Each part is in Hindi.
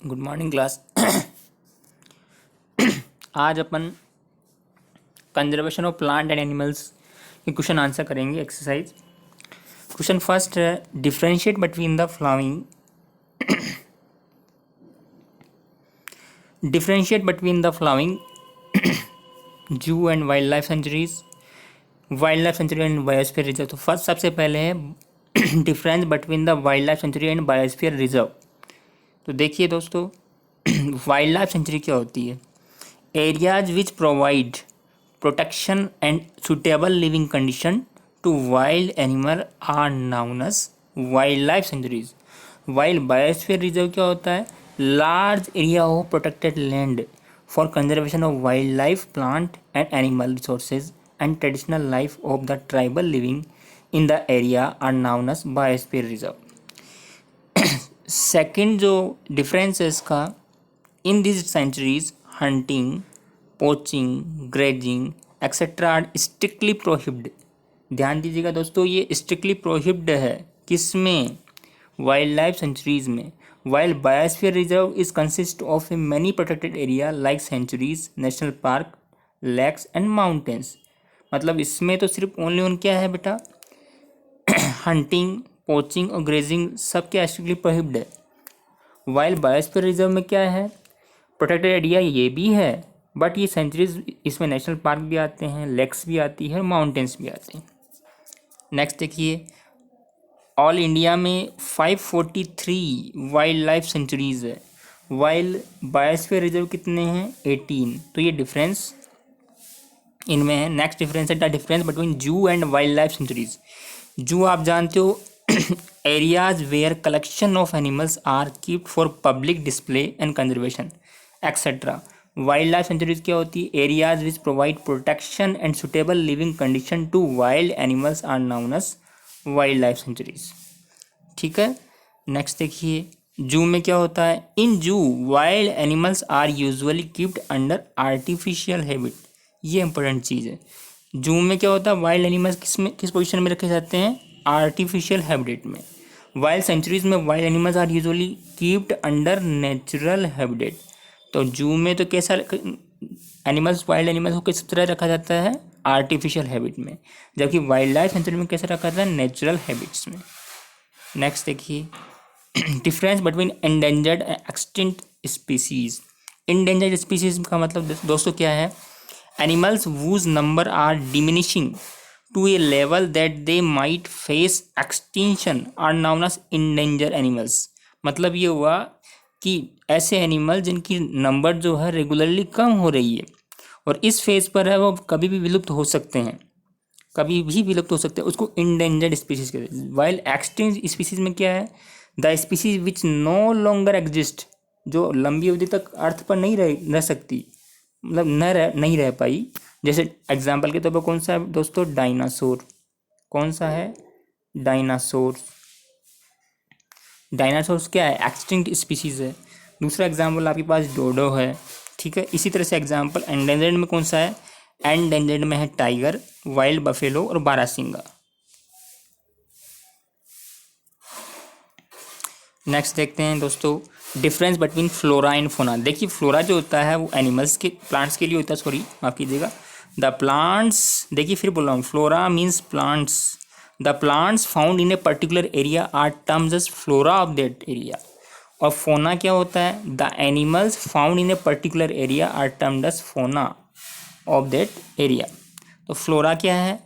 Good morning class. आज अपन conservation of plant and animals के क्वेश्चन आंसर करेंगे। एक्सरसाइज क्वेश्चन फर्स्ट है, differentiate between the flying zoo and wild life sanctuaries, wild life sanctuary and biosphere reserve. तो फर्स्ट सबसे पहले है difference between the wild life sanctuary and biosphere reserve. तो देखिए दोस्तों, वाइल्ड लाइफ सेंचुरी क्या होती है? Areas which provide protection and suitable living condition to wild animal are known as wild life sanctuaries. Wild biosphere reserve क्या होता है? Large area of protected land for conservation of wildlife, plant and animal resources and traditional life of the tribal living in the area are known as biosphere reserve. Second जो डिफरेंस है इसका, in this sanctuaries hunting, poaching, grazing etcetera are strictly prohibited. ध्यान दीजिएगा दोस्तों, ये स्ट्रिक्टली प्रोहिबिटेड है। किसमें? वाइल्ड लाइफ सेंचुरीज में। Wild biosphere reserve is consist of a many protected area like sanctuaries, national park, lakes and mountains. मतलब इसमें तो सिर्फ ओनली उन क्या है बेटा, हंटिंग, पोचिंग और ग्रेजिंग सब क्या स्ट्रिक्टली प्रोहिबिटेड है। वाइल्ड बायोस्फीयर रिजर्व में क्या है? प्रोटेक्टेड एरिया ये भी है, बट ये सेंचुरीज, इसमें नेशनल पार्क भी आते हैं, लेक्स भी आती है, माउंटेन्स भी आते हैं। नेक्स्ट देखिए, ऑल इंडिया में 543 वाइल्ड लाइफ सेंचुरीज है। वाइल्ड बायोस्फीयर रिजर्व कितने हैं? 18। तो ये डिफरेंस इनमें है। नेक्स्ट डिफरेंस है the difference between zoo and wild life sanctuaries. Zoo आप जानते हो, areas where collection of animals are keeped for public display and conservation etcetera. Wild life sanctuaries क्या होती है? Areas which provide protection and suitable living condition to wild animals are known as wild life sanctuaries. ठीक है। नेक्स्ट देखिए, जू में क्या होता है? In zoo wild animals are usually keeped under artificial habit. ये इंपॉर्टेंट चीज़ है। जू में क्या होता है? वाइल्ड एनिमल्स किस पोजीशन में रखे जाते हैं? आर्टिफिशियल हैबिटेट में। वाइल्ड सेंचुरीज में wild animals are usually keeped under natural habitat. तो जू में तो कैसा एनिमल्स, वाइल्ड एनिमल्स को किस तरह रखा जाता है? आर्टिफिशियल हैबिट में। जबकि वाइल्ड लाइफ सेंचुरी में कैसे रखा जाता है? नेचुरल हैबिट्स में। नेक्स्ट देखिए, difference between endangered and extinct species. Endangered species का मतलब दोस्तों क्या है? Animals whose number are diminishing to a level that they might face extinction are known as endangered animals। मतलब ये हुआ कि ऐसे एनिमल जिनकी नंबर जो है रेगुलरली कम हो रही है और इस फेज पर है, वो कभी भी विलुप्त हो सकते हैं, कभी भी विलुप्त हो सकते हैं, उसको इंडेंजर्ड स्पीसीज कहते हैं। वाइल एक्सटिंक्ट स्पीसीज में क्या है? The species which no longer exist, जो लंबी अवधि तक अर्थ पर नहीं रह सकती, मतलब नहीं रह पाई। जैसे एग्जाम्पल के तौर पर कौन सा है दोस्तों? डायनासोर। कौन सा है? डायनासोर। डायनासोर्स क्या है? एक्सटिंक्ट स्पीसीज है। दूसरा एग्जाम्पल आपके पास डोडो है। ठीक है। इसी तरह से एग्जाम्पल एंडेंजर्ड में कौन सा है? एंडेंजर्ड में है टाइगर, वाइल्ड बफेलो और बारासिंगा। नेक्स्ट देखते हैं दोस्तों, difference between flora and fauna. देखिए, फ्लोरा जो होता है वो एनिमल्स के, प्लांट्स के लिए होता है, सॉरी माफ कीजिएगा। द प्लांट्स, देखिए फिर बोल रहा हूँ, flora means plants. The plants found in a particular area are terms as flora of that area. और फोना क्या होता है? The animals found in a particular area are termed as fauna of that area. तो फ्लोरा क्या है?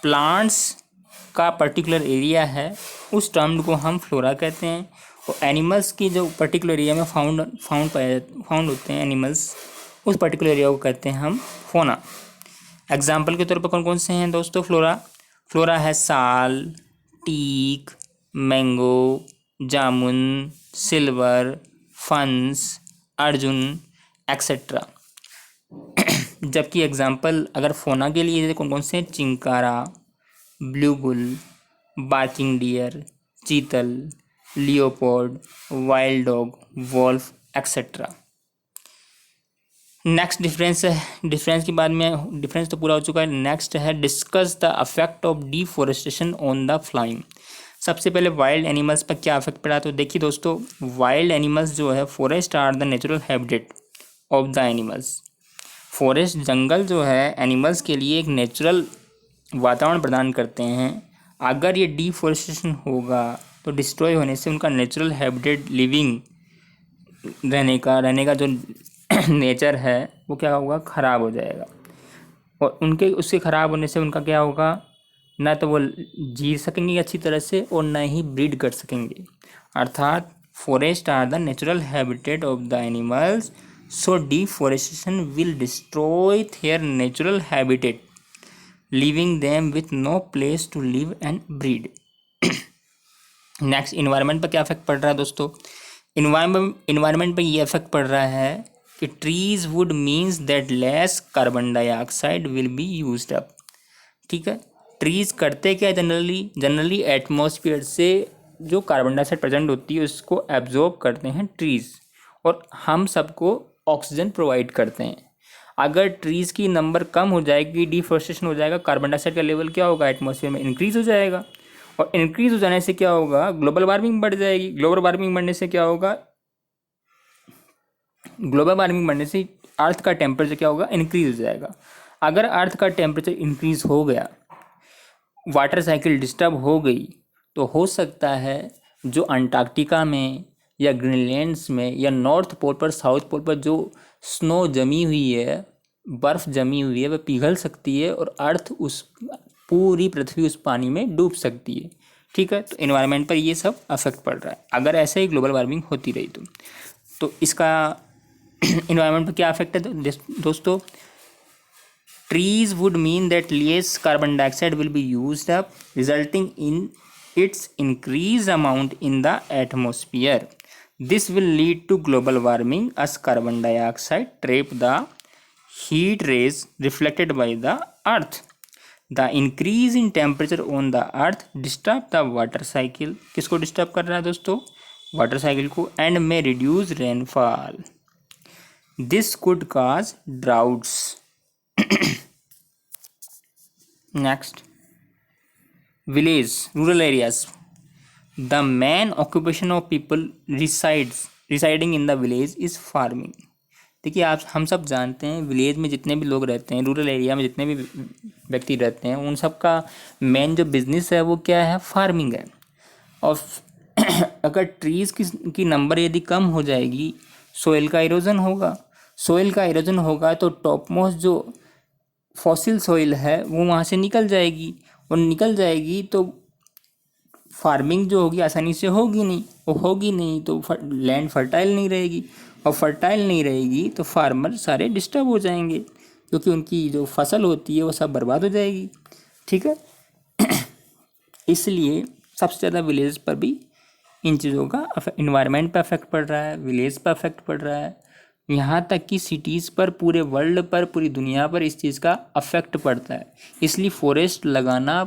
प्लांट्स का पर्टिकुलर एरिया है, उस टर्म को हम फ्लोरा कहते हैं। और एनिमल्स की जो पर्टिकुलर एरिया में फाउंड होते हैं एनिमल्स, उस पर्टिकुलर एरिया को कहते हैं हम फोना। एग्जाम्पल के तौर पर कौन कौन से हैं दोस्तों फ्लोरा? फ्लोरा है साल, टीक, मैंगो, जामुन, सिल्वर, फंस, अर्जुन एक्सेट्रा। जबकि एग्जाम्पल अगर फोना के लिए कौन कौन से हैं? Chinkara, blue bull, barking deer, chital, leopard, wild dog, wolf etcetera. Next difference है, डिफरेंस के बाद में डिफरेंस तो पूरा हो चुका है। नेक्स्ट है discuss the affect of deforestation on the flying. सबसे पहले वाइल्ड एनिमल्स पर क्या इफेक्ट पड़ा, तो देखिए दोस्तों, वाइल्ड एनिमल्स जो है, forest are the natural habitat of the animals. Forest जंगल जो है एनिमल्स के लिए एक नेचुरल वातावरण प्रदान करते हैं। अगर ये डिफॉरेस्टेशन होगा तो डिस्ट्रॉय होने से उनका नेचुरल हैबिटेट, लिविंग रहने का जो नेचर है वो क्या होगा, ख़राब हो जाएगा। और उनके उसके ख़राब होने से उनका क्या होगा, ना तो वो जी सकेंगे अच्छी तरह से और ना ही ब्रीड कर सकेंगे। अर्थात forest are the natural habitat of the animals, so deforestation will destroy their natural habitat, leaving them with no place to live and breed. Next, environment पर क्या इफेक्ट पड़ रहा है दोस्तों? इन्वायरमेंट पर ये इफेक्ट पड़ रहा है कि trees would means that less carbon dioxide will be used up. ठीक है, ट्रीज करते क्या है, जनरली एटमॉस्फेयर से जो कार्बन डाइऑक्साइड प्रेजेंट होती है उसको एब्जॉर्ब करते हैं ट्रीज, और हम सबको ऑक्सीजन प्रोवाइड करते हैं। अगर ट्रीज की नंबर कम हो जाएगी, डिफॉरेस्टेशन हो जाएगा, कार्बन डाइऑक्साइड का लेवल क्या होगा, एटमॉस्फेयर में इंक्रीज हो जाएगा, और इंक्रीज हो जाने से क्या होगा, ग्लोबल वार्मिंग बढ़ जाएगी। ग्लोबल वार्मिंग बढ़ने से क्या होगा, ग्लोबल वार्मिंग बढ़ने से अर्थ का टेम्परेचर क्या होगा, इंक्रीज हो जाएगा। अगर अर्थ का टेम्परेचर इंक्रीज हो गया, वाटर साइकिल डिस्टर्ब हो गई, तो हो सकता है जो अंटार्कटिका में या ग्रीनलैंड्स में या नॉर्थ पोल पर, साउथ पोल पर जो स्नो जमी हुई है, बर्फ़ जमी हुई है, वह पिघल सकती है और अर्थ उस पूरी पृथ्वी उस पानी में डूब सकती है। ठीक है, तो इन्वायरमेंट पर ये सब अफेक्ट पड़ रहा है अगर ऐसे ही ग्लोबल वार्मिंग होती रही तो इसका इन्वायरमेंट पर क्या अफेक्ट है दोस्तों? Trees would mean that less carbon dioxide will be used up, resulting in its increased amount in the atmosphere. This will lead to global warming as carbon dioxide trap the heat rays reflected by the earth. The increase in temperature on the earth disturb the water cycle. किसको डिस्टर्ब कर रहा है दोस्तों? वाटर साइकिल को, and may reduce rainfall. This could cause droughts. Next, village, rural areas. The main occupation of people residing in the village is farming. देखिए, आप हम सब जानते हैं विलेज में जितने भी लोग रहते हैं, रूरल एरिया में जितने भी व्यक्ति रहते हैं, उन सब का मेन जो बिजनेस है वो क्या है, फार्मिंग है। और अगर ट्रीज़ की नंबर यदि कम हो जाएगी, सोइल का इरोजन होगा तो टॉप मोस्ट जो फॉसिल सॉइल है वो वहाँ से निकल जाएगी तो फार्मिंग जो होगी आसानी से होगी नहीं तो लैंड फर्टाइल नहीं रहेगी, और फर्टाइल नहीं रहेगी तो फार्मर सारे डिस्टर्ब हो जाएंगे, क्योंकि उनकी जो फसल होती है वो सब बर्बाद हो जाएगी। ठीक है, इसलिए सबसे ज़्यादा विलेज पर भी इन चीज़ों का इन्वायरमेंट पर अफेक्ट पड़ रहा है, विलेज पर अफेक्ट पड़ रहा है, यहाँ तक कि सिटीज़ पर, पूरे वर्ल्ड पर, पूरी दुनिया पर इस चीज़ का अफेक्ट पड़ता है। इसलिए फॉरेस्ट लगाना,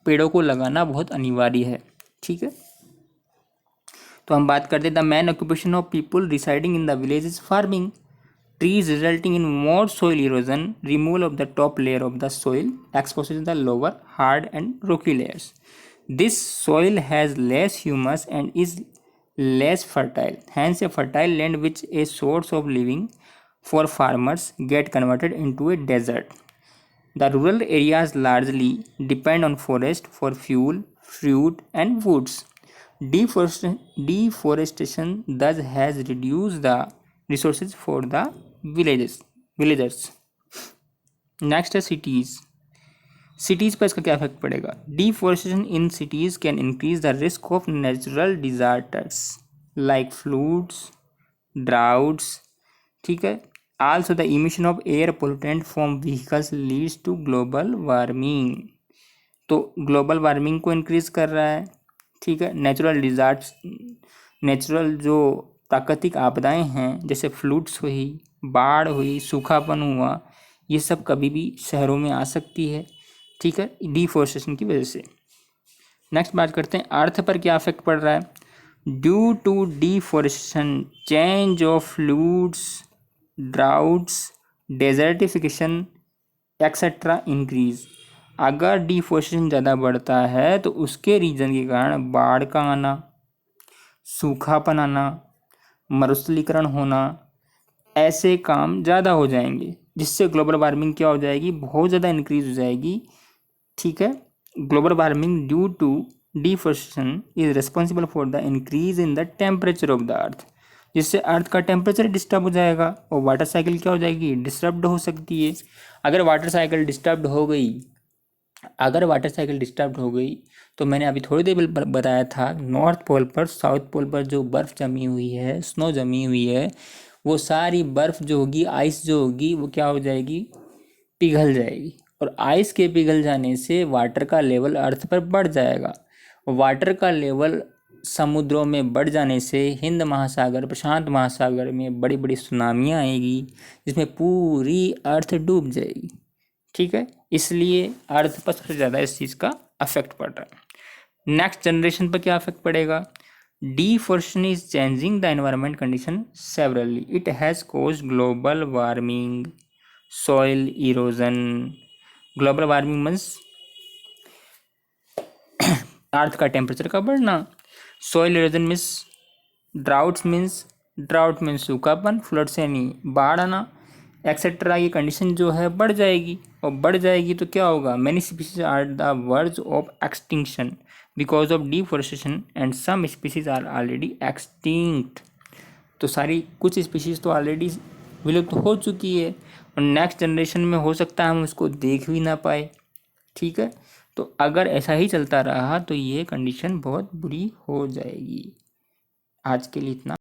पेड़ों को लगाना बहुत अनिवार्य है। ठीक है, तो हम बात करते हैं the man occupation of people residing in the village is farming. Trees resulting in more soil erosion, removal of the top layer of the soil, exposure the lower hard and Rocky layers. This soil has less humus and is less fertile. Hence, a fertile land which a source of living for farmers get converted into a desert. The rural areas largely depend on forest for fuel, fruit, and woods. Deforestation thus has reduced the resources for the villagers. Next है cities. सिटीज़ पर इसका क्या इफेक्ट पड़ेगा? Deforestation in cities can increase the risk of natural disasters like floods, droughts. ठीक है, also the emission of air pollutant from vehicles leads to global warming. तो ग्लोबल वार्मिंग को इंक्रीज कर रहा है। ठीक है, नेचुरल जो प्राकृतिक आपदाएं हैं, जैसे फ्लूड्स हुई, बाढ़ हुई, सूखापन हुआ, ये सब कभी भी शहरों में आ सकती है। ठीक है, डिफॉरेस्टेशन की वजह से। नेक्स्ट बात करते हैं अर्थ पर क्या इफेक्ट पड़ रहा है। Due to deforestation, change of floods, droughts, desertification etcetera increase. अगर डिफॉरेस्टेशन ज़्यादा बढ़ता है तो उसके रीजन के कारण बाढ़ का आना, सूखापन आना, मरुस्थलीकरण होना, ऐसे काम ज़्यादा हो जाएंगे, जिससे ग्लोबल वार्मिंग क्या हो जाएगी, बहुत ज़्यादा इंक्रीज हो जाएगी। ठीक है, global warming due to deforestation is responsible for the increase in the temperature of the earth, जिससे अर्थ का टेम्परेचर डिस्टर्ब हो जाएगा और वाटर साइकिल क्या हो जाएगी, डिस्टर्ब हो सकती है। अगर वाटर साइकिल डिस्टर्ब हो गई तो मैंने अभी थोड़ी देर बताया था, नॉर्थ पोल पर, साउथ पोल पर जो बर्फ़ जमी हुई है, स्नो जमी हुई है, वो सारी बर्फ़ जो होगी, आइस जो होगी, वो क्या हो जाएगी, पिघल जाएगी। और आइस के पिघल जाने से वाटर का लेवल अर्थ पर बढ़ जाएगा। वाटर का लेवल समुद्रों में बढ़ जाने से हिंद महासागर, प्रशांत महासागर में बड़ी बड़ी सुनामियाँ आएगी, जिसमें पूरी अर्थ डूब जाएगी। ठीक है, इसलिए अर्थ पर सबसे ज़्यादा इस चीज़ का अफेक्ट पड़ रहा है। नेक्स्ट जनरेशन पर क्या अफेक्ट पड़ेगा, deforestation is changing the environment condition severely, it has cause global warming, soil erosion. Global warming means earth का टेम्परेचर का बढ़ना, soil erosion means drought means सूखापन, फ्लड्स यानी बाढ़ आना, एक्सेट्रा। ये कंडीशन जो है बढ़ जाएगी, और बढ़ जाएगी तो क्या होगा, many species are the verge of extinction because of deforestation and some species are already extinct. तो सारी कुछ स्पीसीज तो ऑलरेडी विलुप्त हो चुकी है, और नेक्स्ट जनरेशन में हो सकता है हम उसको देख भी ना पाए। ठीक है, तो अगर ऐसा ही चलता रहा तो ये कंडीशन बहुत बुरी हो जाएगी। आज के लिए इतना।